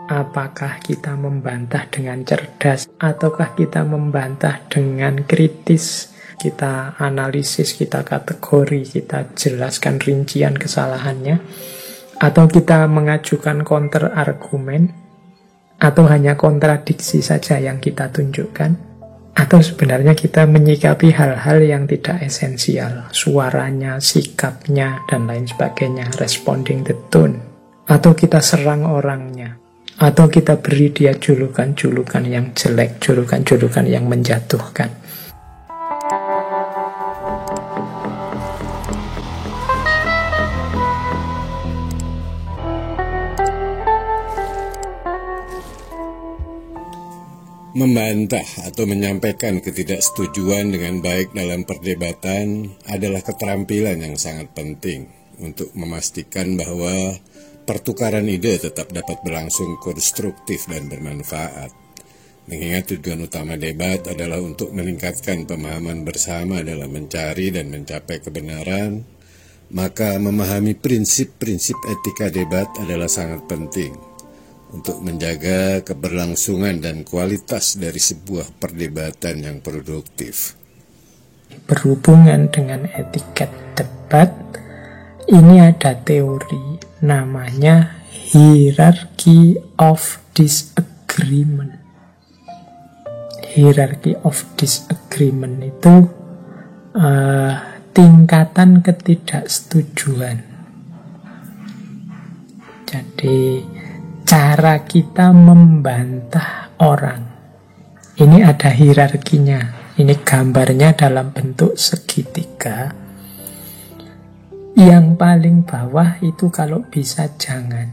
Apakah kita membantah dengan cerdas, ataukah kita membantah dengan kritis? Kita analisis, kita kategori, kita jelaskan rincian kesalahannya, atau kita mengajukan counter argumen, atau hanya kontradiksi saja yang kita tunjukkan, atau sebenarnya kita menyikapi hal-hal yang tidak esensial, suaranya, sikapnya, dan lain sebagainya, responding the tone, atau kita serang orangnya, atau kita beri dia julukan-julukan yang jelek, julukan-julukan yang menjatuhkan. Membantah atau menyampaikan ketidaksetujuan dengan baik dalam perdebatan adalah keterampilan yang sangat penting untuk memastikan bahwa pertukaran ide tetap dapat berlangsung konstruktif dan bermanfaat. Mengingat tujuan utama debat adalah untuk meningkatkan pemahaman bersama dalam mencari dan mencapai kebenaran, maka memahami prinsip-prinsip etika debat adalah sangat penting untuk menjaga keberlangsungan dan kualitas dari sebuah perdebatan yang produktif. Berhubungan dengan etiket debat, ini ada teori namanya hierarchy of disagreement. Hierarchy of disagreement itu tingkatan ketidaksetujuan. Jadi cara kita membantah orang ini ada hierarkinya. Ini gambarnya dalam bentuk segitiga. Yang paling bawah itu kalau bisa jangan.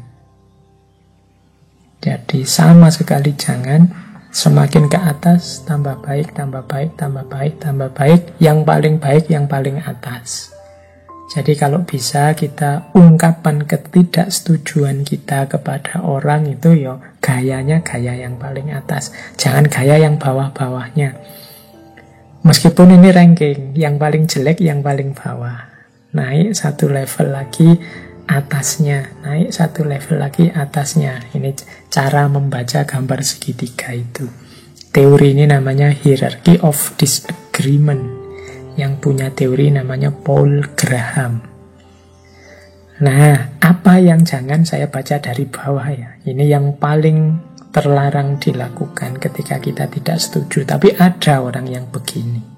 Jadi sama sekali jangan. Semakin ke atas tambah baik, tambah baik, tambah baik, tambah baik. Yang paling baik, yang paling atas. Jadi kalau bisa kita ungkapan ketidaksetujuan kita kepada orang itu gayanya gaya yang paling atas. Jangan gaya yang bawah-bawahnya. Meskipun ini ranking, yang paling jelek yang paling bawah. Naik satu level lagi atasnya, naik satu level lagi atasnya. Ini cara membaca gambar segitiga itu. Teori ini namanya hierarchy of disagreement. Yang punya teori namanya Paul Graham. Nah, apa yang jangan saya baca dari bawah ya. Ini yang paling terlarang dilakukan ketika kita tidak setuju. Tapi ada orang yang begini.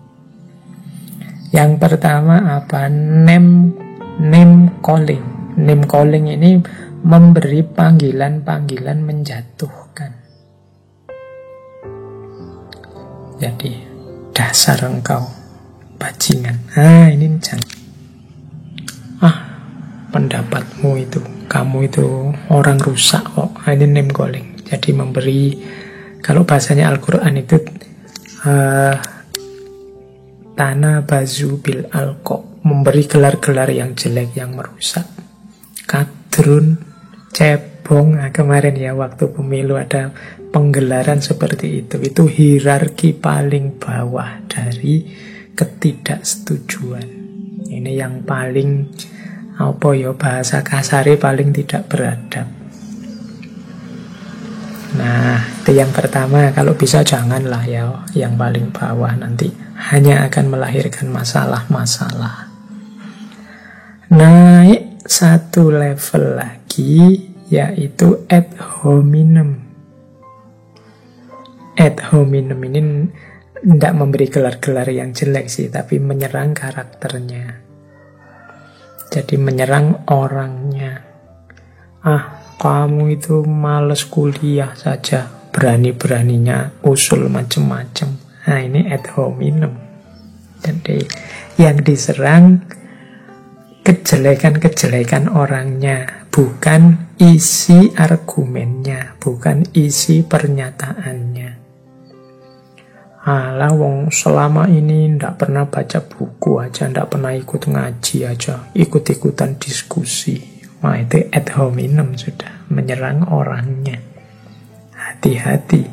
Yang pertama apa? Name calling. Name calling ini memberi panggilan-panggilan menjatuhkan. Jadi, dasar engkau bajingan. Ini jangan. Pendapatmu itu, kamu itu orang rusak kok. Ini name calling. Jadi memberi, kalau bahasanya Al-Quran itu tanah bazu bil alqa, memberi gelar-gelar yang jelek, yang merusak. Kadrun, cebong. Kemarin ya waktu pemilu ada penggelaran seperti itu. Itu hierarki paling bawah dari ketidaksetujuan. Ini yang paling bahasa kasare paling tidak beradab. Nah, itu yang pertama. Kalau bisa janganlah ya yang paling bawah, nanti hanya akan melahirkan masalah-masalah. Naik satu level lagi, yaitu ad hominem. Ad hominem ini tidak memberi gelar-gelar yang jelek sih, tapi menyerang karakternya. Jadi menyerang orangnya. Kamu itu males kuliah saja, berani-beraninya usul macam-macam. Ini ad hominem. Jadi yang diserang kejelekan-kejelekan orangnya, bukan isi argumennya, bukan isi pernyataannya. Wong selama ini ndak pernah baca buku aja, ndak pernah ikut ngaji aja, ikut-ikutan diskusi. Itu ad hominem sudah, menyerang orangnya. Hati-hati.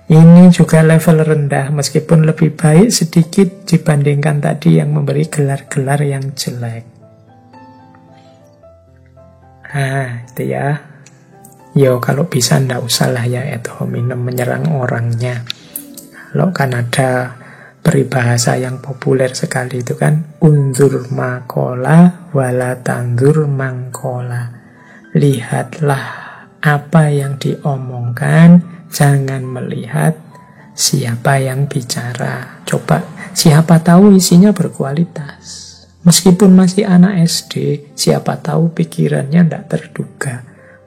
Ini juga level rendah, meskipun lebih baik sedikit dibandingkan tadi yang memberi gelar-gelar yang jelek. Itu ya. Yo kalau bisa ndak usah lah ya ad hominem menyerang orangnya. Kalau kan ada peribahasa yang populer sekali itu kan, unzur makola wala tanzur mangkola. Lihatlah apa yang diomongkan, jangan melihat siapa yang bicara. Coba, siapa tahu isinya berkualitas. Meskipun masih anak SD, siapa tahu pikirannya tidak terduga.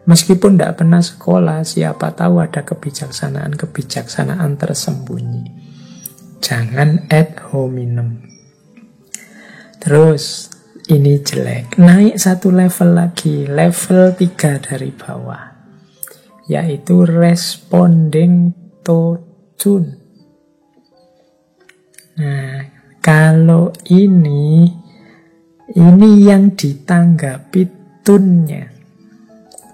Meskipun tidak pernah sekolah, siapa tahu ada kebijaksanaan tersembunyi. Jangan ad hominem. Terus, ini jelek. Naik satu level lagi, level 3 dari bawah, yaitu responding to tune. Nah, kalau ini yang ditanggapi tune-nya,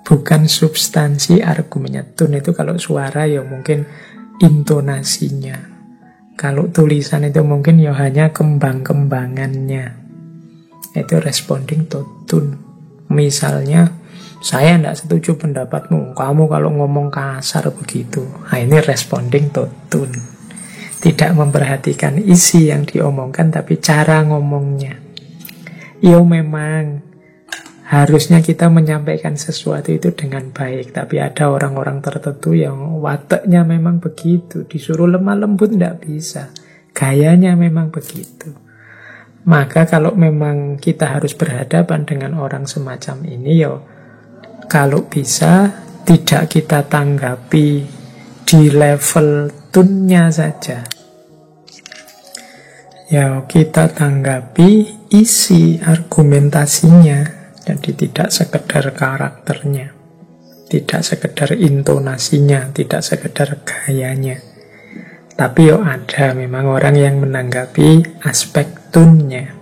bukan substansi argumennya. Tune itu kalau suara ya mungkin intonasinya. Kalau tulisan itu mungkin ya hanya kembang-kembangannya. Itu responding to tune. Misalnya, saya tidak setuju pendapatmu, kamu kalau ngomong kasar begitu. Nah, ini responding to tune. Tidak memperhatikan isi yang diomongkan, tapi cara ngomongnya. Ya memang harusnya kita menyampaikan sesuatu itu dengan baik, tapi ada orang-orang tertentu yang wataknya memang begitu. Disuruh lemah lembut tidak bisa. Gayanya memang begitu. Maka kalau memang kita harus berhadapan dengan orang semacam ini, ya kalau bisa tidak kita tanggapi di level tune-nya saja. Ya, kita tanggapi isi argumentasinya. Jadi tidak sekedar karakternya, tidak sekedar intonasinya, tidak sekedar gayanya. Tapi ada memang orang yang menanggapi aspek tune-nya.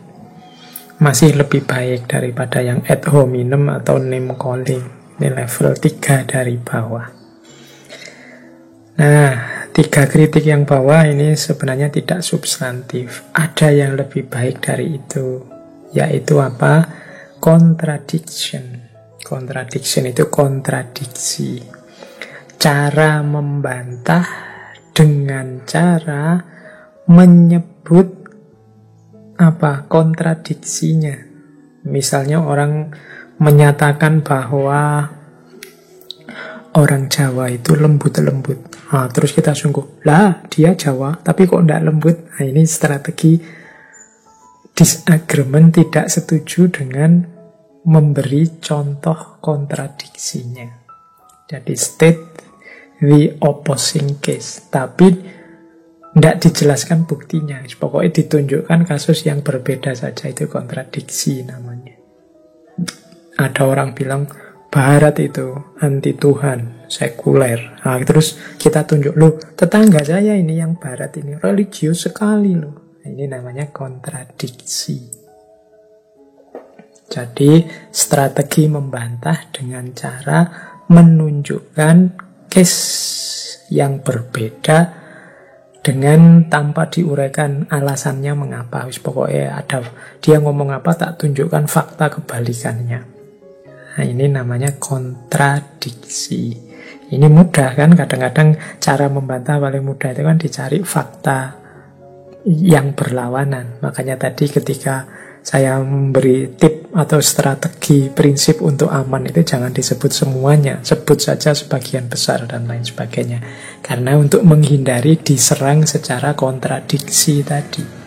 Masih lebih baik daripada yang ad hominem atau name calling. Ini level 3 dari bawah. Nah, 3 kritik yang bawah ini sebenarnya tidak substantif. Ada yang lebih baik dari itu. Yaitu apa? Contradiction. Contradiction itu kontradiksi. Cara membantah dengan cara menyebut kontradiksinya. Misalnya orang menyatakan bahwa orang Jawa itu lembut-lembut. Nah, terus kita sungguh, lah dia Jawa, tapi kok tidak lembut? Nah, ini strategi disagreement, tidak setuju dengan memberi contoh kontradiksinya. Jadi state the opposing case, tapi tidak dijelaskan buktinya. Pokoknya ditunjukkan kasus yang berbeda saja, itu kontradiksi namanya. Ada orang bilang Barat itu anti Tuhan, sekuler. Nah, terus kita tunjuk, loh tetangga saya ini yang Barat ini religius sekali loh. Nah, ini namanya kontradiksi. Jadi strategi membantah dengan cara menunjukkan case yang berbeda dengan tanpa diuraikan alasannya mengapa. Pokoknya ada dia ngomong apa, tak tunjukkan fakta kebalikannya. Nah, ini namanya kontradiksi. Ini mudah kan, kadang-kadang cara membantah paling mudah itu kan dicari fakta yang berlawanan. Makanya tadi ketika saya memberi tip atau strategi prinsip untuk aman itu jangan disebut semuanya, sebut saja sebagian besar dan lain sebagainya. Karena untuk menghindari diserang secara kontradiksi tadi.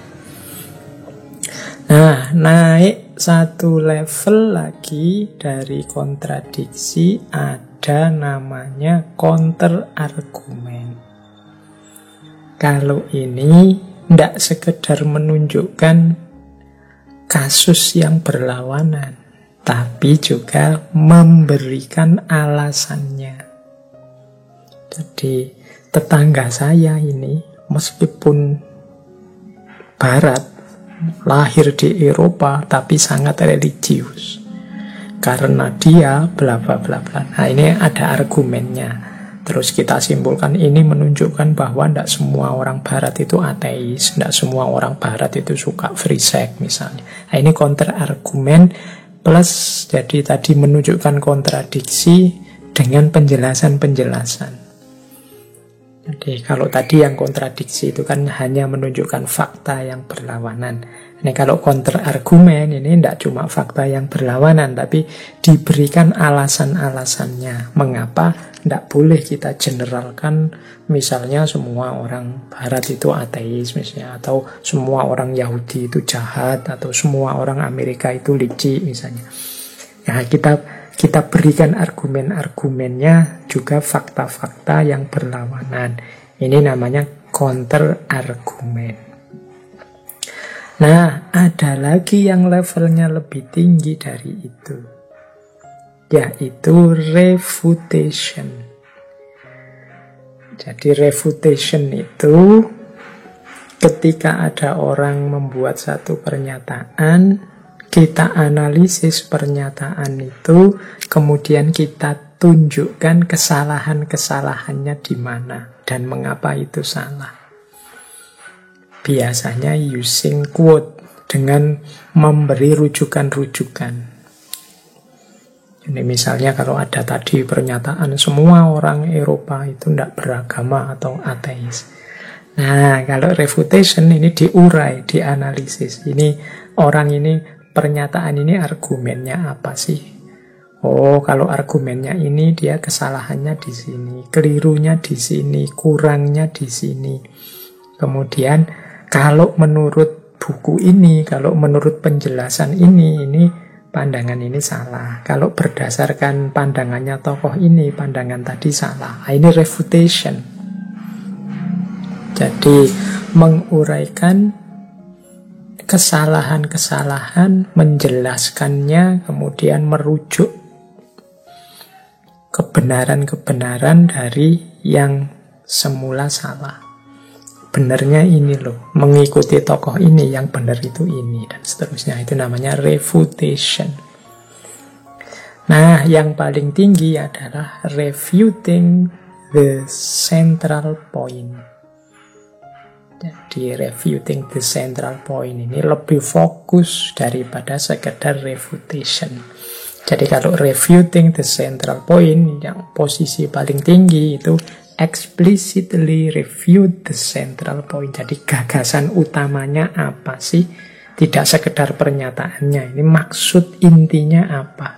Nah, naik satu level lagi dari kontradiksi, ada namanya counter argumen. Kalau ini tidak sekedar menunjukkan kasus yang berlawanan, tapi juga memberikan alasannya. Jadi tetangga saya ini meskipun Barat, lahir di Eropa tapi sangat religius karena dia bla bla bla bla. Nah, ini ada argumennya. Terus kita simpulkan ini menunjukkan bahwa tidak semua orang Barat itu ateis, tidak semua orang Barat itu suka free sex misalnya. Nah, ini counter argumen plus, jadi tadi menunjukkan kontradiksi dengan penjelasan-penjelasan. Jadi kalau tadi yang kontradiksi itu kan hanya menunjukkan fakta yang berlawanan. Ini kalau counter argumen ini tidak cuma fakta yang berlawanan, tapi diberikan alasan-alasannya. Mengapa tidak boleh kita generalkan, misalnya semua orang Barat itu ateis misalnya, atau semua orang Yahudi itu jahat, atau semua orang Amerika itu licik misalnya. Ya, kita berikan argumen-argumennya, juga fakta-fakta yang berlawanan. Ini namanya counter argumen. Nah, ada lagi yang levelnya lebih tinggi dari itu, yaitu refutation. Jadi refutation itu ketika ada orang membuat satu pernyataan, kita analisis pernyataan itu, kemudian kita tunjukkan kesalahan-kesalahannya di mana dan mengapa itu salah. Biasanya using quote, dengan memberi rujukan-rujukan. Ini misalnya kalau ada tadi pernyataan semua orang Eropa itu tidak beragama atau ateis. Nah, kalau refutation ini diurai, dianalisis. Ini orang ini, pernyataan ini argumennya apa sih? Oh, kalau argumennya ini dia kesalahannya di sini, kelirunya di sini, kurangnya di sini. Kemudian kalau menurut buku ini, kalau menurut penjelasan ini pandangan ini salah. Kalau berdasarkan pandangannya tokoh ini, pandangan tadi salah. Nah, ini refutation. Jadi menguraikan kesalahan-kesalahan, menjelaskannya, kemudian merujuk kebenaran-kebenaran dari yang semula salah. Benarnya ini loh, mengikuti tokoh ini, yang benar itu ini, dan seterusnya. Itu namanya refutation. Nah, yang paling tinggi adalah refuting the central point. Jadi refuting the central point ini lebih fokus daripada sekedar refutation. Jadi kalau refuting the central point, yang posisi paling tinggi itu explicitly refute the central point. Jadi gagasan utamanya apa sih? Tidak sekedar pernyataannya. Ini maksud intinya apa?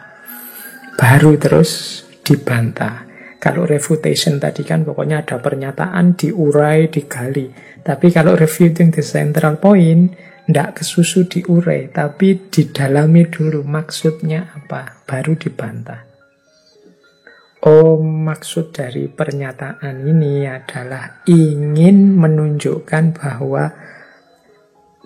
Baru terus dibantah. Kalau refutation tadi kan pokoknya ada pernyataan, diurai, digali. Tapi kalau refuting the central point, tidak kesusu diurai, tapi didalami dulu maksudnya apa. Baru dibantah. Oh, maksud dari pernyataan ini adalah ingin menunjukkan bahwa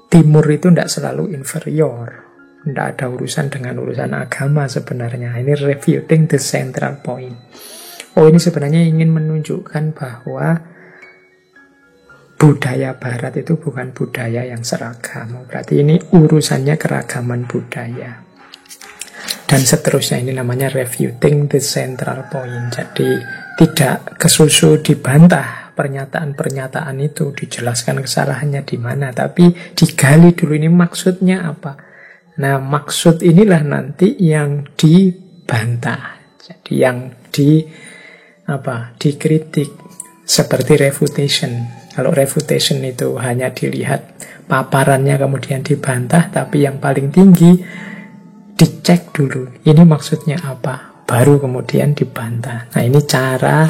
Timur itu tidak selalu inferior. Tidak ada urusan dengan urusan agama sebenarnya. Ini refuting the central point. Oh, ini sebenarnya ingin menunjukkan bahwa budaya Barat itu bukan budaya yang seragam. Berarti ini urusannya keragaman budaya. Dan seterusnya, ini namanya refuting the central point. Jadi tidak kesusu dibantah pernyataan-pernyataan itu, dijelaskan kesalahannya di mana, tapi digali dulu ini maksudnya apa. Nah, maksud inilah nanti yang dibantah. Jadi yang dikritik, seperti refutation. Kalau refutation itu hanya dilihat paparannya kemudian dibantah, tapi yang paling tinggi dicek dulu, ini maksudnya apa, baru kemudian dibantah. Nah, ini cara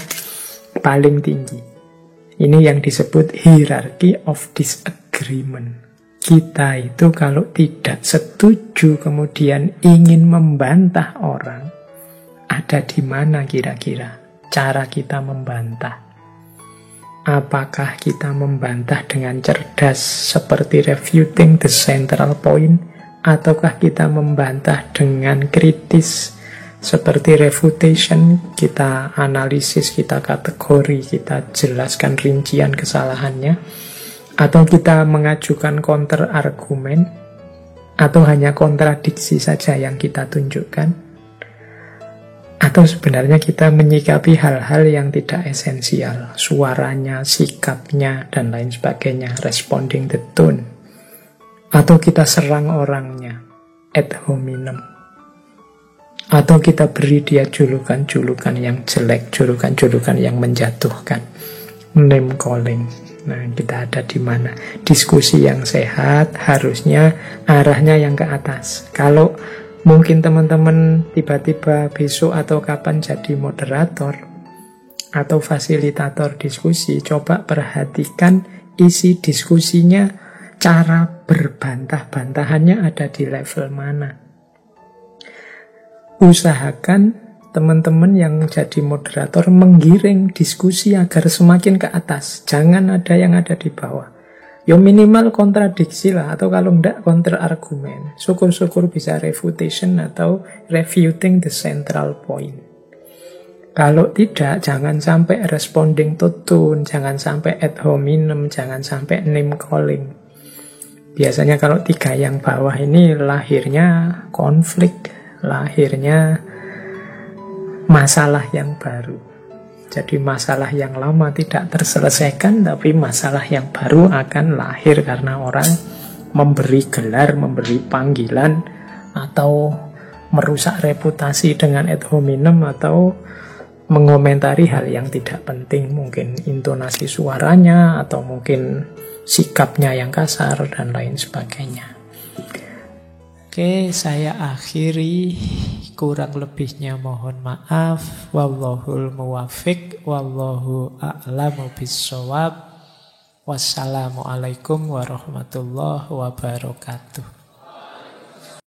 paling tinggi. Ini yang disebut hierarchy of disagreement. Kita itu kalau tidak setuju kemudian ingin membantah orang, ada di mana kira-kira cara kita membantah? Apakah kita membantah dengan cerdas seperti refuting the central point, ataukah kita membantah dengan kritis seperti refutation? Kita analisis, kita kategori, kita jelaskan rincian kesalahannya, atau kita mengajukan counter argumen, atau hanya kontradiksi saja yang kita tunjukkan, atau sebenarnya kita menyikapi hal-hal yang tidak esensial, suaranya, sikapnya, dan lain sebagainya, responding the tone. Atau kita serang orangnya ad hominem. Atau kita beri dia julukan-julukan yang jelek, julukan-julukan yang menjatuhkan. Name calling. Nah, kita ada di mana? Diskusi yang sehat harusnya arahnya yang ke atas. Kalau mungkin teman-teman tiba-tiba besok atau kapan jadi moderator atau fasilitator diskusi, coba perhatikan isi diskusinya, cara berbantah-bantahannya ada di level mana. Usahakan teman-teman yang jadi moderator menggiring diskusi agar semakin ke atas. Jangan ada yang ada di bawah. Ya minimal kontradiksi lah, atau kalau enggak counter argumen. Syukur-syukur bisa refutation atau refuting the central point. Kalau tidak, jangan sampai responding to tune, jangan sampai ad hominem, jangan sampai name calling. Biasanya kalau tiga yang bawah ini lahirnya konflik, lahirnya masalah yang baru. Jadi masalah yang lama tidak terselesaikan, tapi masalah yang baru akan lahir karena orang memberi gelar, memberi panggilan, atau merusak reputasi dengan ad hominem, atau mengomentari hal yang tidak penting, mungkin intonasi suaranya, atau mungkin sikapnya yang kasar, dan lain sebagainya. Oke, saya akhiri. Kurang lebihnya mohon maaf. Wallahul muwafiq, wallahu a'lamu bissawab. Wassalamualaikum warahmatullahi wabarakatuh.